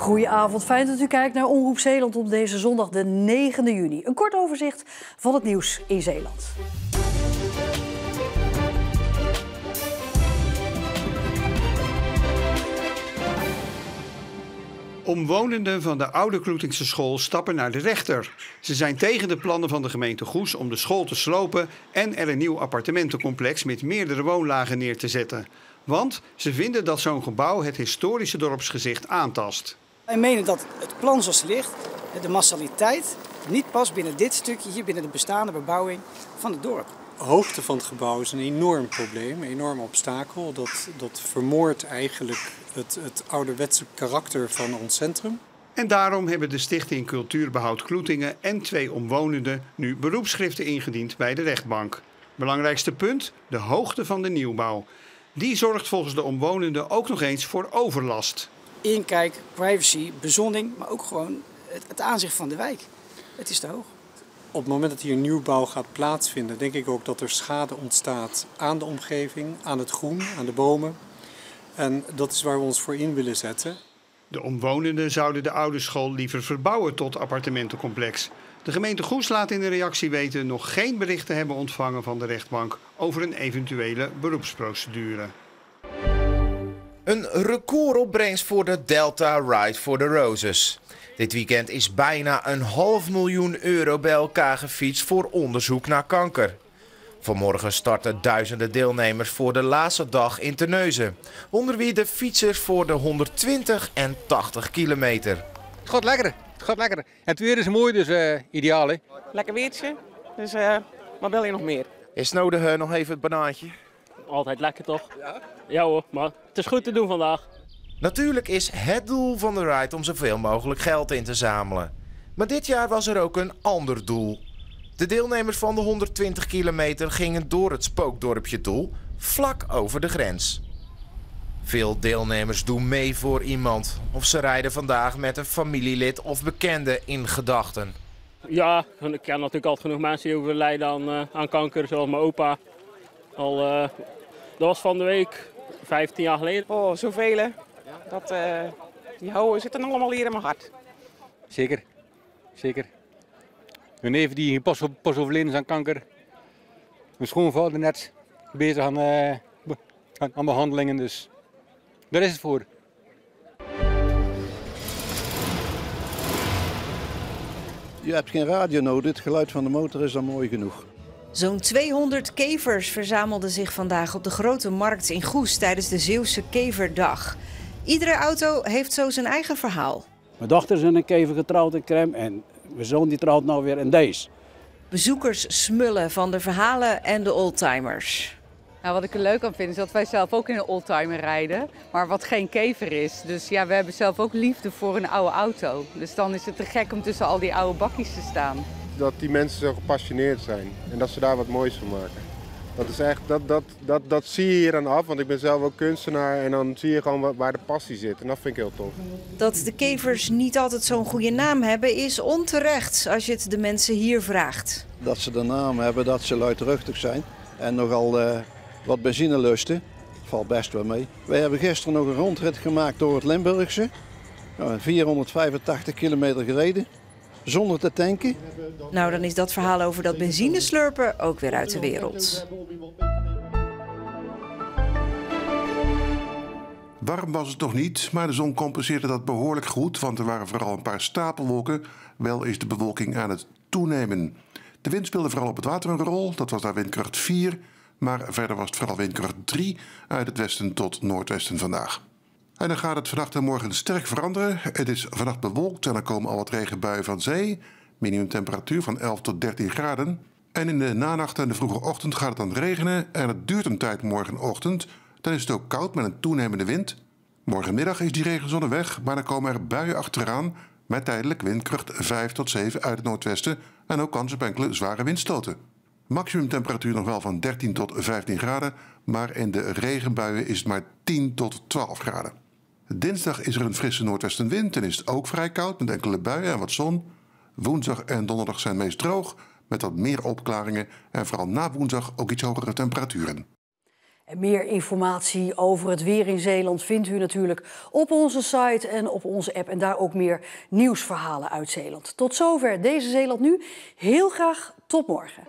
Goedenavond, fijn dat u kijkt naar Omroep Zeeland op deze zondag de 9e juni. Een kort overzicht van het nieuws in Zeeland. Omwonenden van de Oude Kloetingse school stappen naar de rechter. Ze zijn tegen de plannen van de gemeente Goes om de school te slopen en er een nieuw appartementencomplex met meerdere woonlagen neer te zetten. Want ze vinden dat zo'n gebouw het historische dorpsgezicht aantast. Wij menen dat het plan zoals het ligt, de massaliteit, niet past binnen dit stukje hier, binnen de bestaande bebouwing van het dorp. De hoogte van het gebouw is een enorm probleem, een enorm obstakel. Dat vermoordt eigenlijk het ouderwetse karakter van ons centrum. En daarom hebben de Stichting Cultuurbehoud Kloetingen en 2 omwonenden nu beroepsschriften ingediend bij de rechtbank. Belangrijkste punt, de hoogte van de nieuwbouw. Die zorgt volgens de omwonenden ook nog eens voor overlast. Inkijk, privacy, bezonning, maar ook gewoon het aanzicht van de wijk. Het is te hoog. Op het moment dat hier nieuwbouw gaat plaatsvinden, denk ik ook dat er schade ontstaat aan de omgeving, aan het groen, aan de bomen. En dat is waar we ons voor in willen zetten. De omwonenden zouden de oude school liever verbouwen tot appartementencomplex. De gemeente Goes laat in de reactie weten nog geen berichten hebben ontvangen van de rechtbank over een eventuele beroepsprocedure. Een recordopbrengst voor de Delta Ride for the Roses. Dit weekend is bijna €500.000 bij elkaar gefietst voor onderzoek naar kanker. Vanmorgen starten duizenden deelnemers voor de laatste dag in Terneuzen. Onder wie de fietsers voor de 120 en 80 kilometer. Het gaat lekker, het gaat lekker. En het weer is mooi, dus ideaal hè. Lekker weertje, dus wat wil je nog meer? Is nodig nog even het banaantje? Altijd lekker toch? Ja hoor, maar het is goed te doen vandaag. Natuurlijk is het doel van de ride om zoveel mogelijk geld in te zamelen. Maar dit jaar was er ook een ander doel. De deelnemers van de 120 kilometer gingen door het spookdorpje Doel, vlak over de grens. Veel deelnemers doen mee voor iemand. Of ze rijden vandaag met een familielid of bekende in gedachten. Ja, ik ken natuurlijk altijd genoeg mensen die overlijden aan kanker, zoals mijn opa. Dat was van de week, 15 jaar geleden. Oh, zoveel. Die zitten allemaal hier in mijn hart. Zeker, zeker. Mijn neef die pas overleden is aan kanker. Mijn schoonvader net bezig aan behandelingen, dus daar is het voor. Je hebt geen radio nodig, het geluid van de motor is dan mooi genoeg. Zo'n 200 kevers verzamelden zich vandaag op de Grote Markt in Goes tijdens de Zeeuwse Keverdag. Iedere auto heeft zo zijn eigen verhaal. Mijn dochter is in een kever getrouwd in Krem en mijn zoon die trouwt nou weer in deze. Bezoekers smullen van de verhalen en de oldtimers. Nou, wat ik er leuk aan vind is dat wij zelf ook in een oldtimer rijden, maar wat geen kever is. Dus ja, we hebben zelf ook liefde voor een oude auto. Dus dan is het te gek om tussen al die oude bakjes te staan. Dat die mensen zo gepassioneerd zijn en dat ze daar wat moois van maken. Dat is echt, dat zie je hier aan af, want ik ben zelf ook kunstenaar en dan zie je gewoon waar de passie zit en dat vind ik heel tof. Dat de kevers niet altijd zo'n goede naam hebben is onterecht als je het de mensen hier vraagt. Dat ze de naam hebben, dat ze luidruchtig zijn en nogal wat benzine lusten, valt best wel mee. Wij hebben gisteren nog een rondrit gemaakt door het Limburgse, 485 kilometer gereden. Zonder te tanken. Nou, dan is dat verhaal over dat benzineslurpen ook weer uit de wereld. Warm was het nog niet, maar de zon compenseerde dat behoorlijk goed, want er waren vooral een paar stapelwolken. Wel is de bewolking aan het toenemen. De wind speelde vooral op het water een rol, dat was daar windkracht 4, maar verder was het vooral windkracht 3 uit het westen tot noordwesten vandaag. En dan gaat het vannacht en morgen sterk veranderen. Het is vannacht bewolkt en er komen al wat regenbuien van zee. Minimumtemperatuur van 11 tot 13 graden. En in de nanacht en de vroege ochtend gaat het dan regenen. En het duurt een tijd morgenochtend. Dan is het ook koud met een toenemende wind. Morgenmiddag is die regenzone weg, maar dan komen er buien achteraan. Met tijdelijk windkracht 5 tot 7 uit het noordwesten. En ook kans op enkele zware windstoten. Maximumtemperatuur nog wel van 13 tot 15 graden. Maar in de regenbuien is het maar 10 tot 12 graden. Dinsdag is er een frisse noordwestenwind en is het ook vrij koud met enkele buien en wat zon. Woensdag en donderdag zijn meest droog met wat meer opklaringen en vooral na woensdag ook iets hogere temperaturen. En meer informatie over het weer in Zeeland vindt u natuurlijk op onze site en op onze app. En daar ook meer nieuwsverhalen uit Zeeland. Tot zover deze Zeeland Nu. Heel graag tot morgen.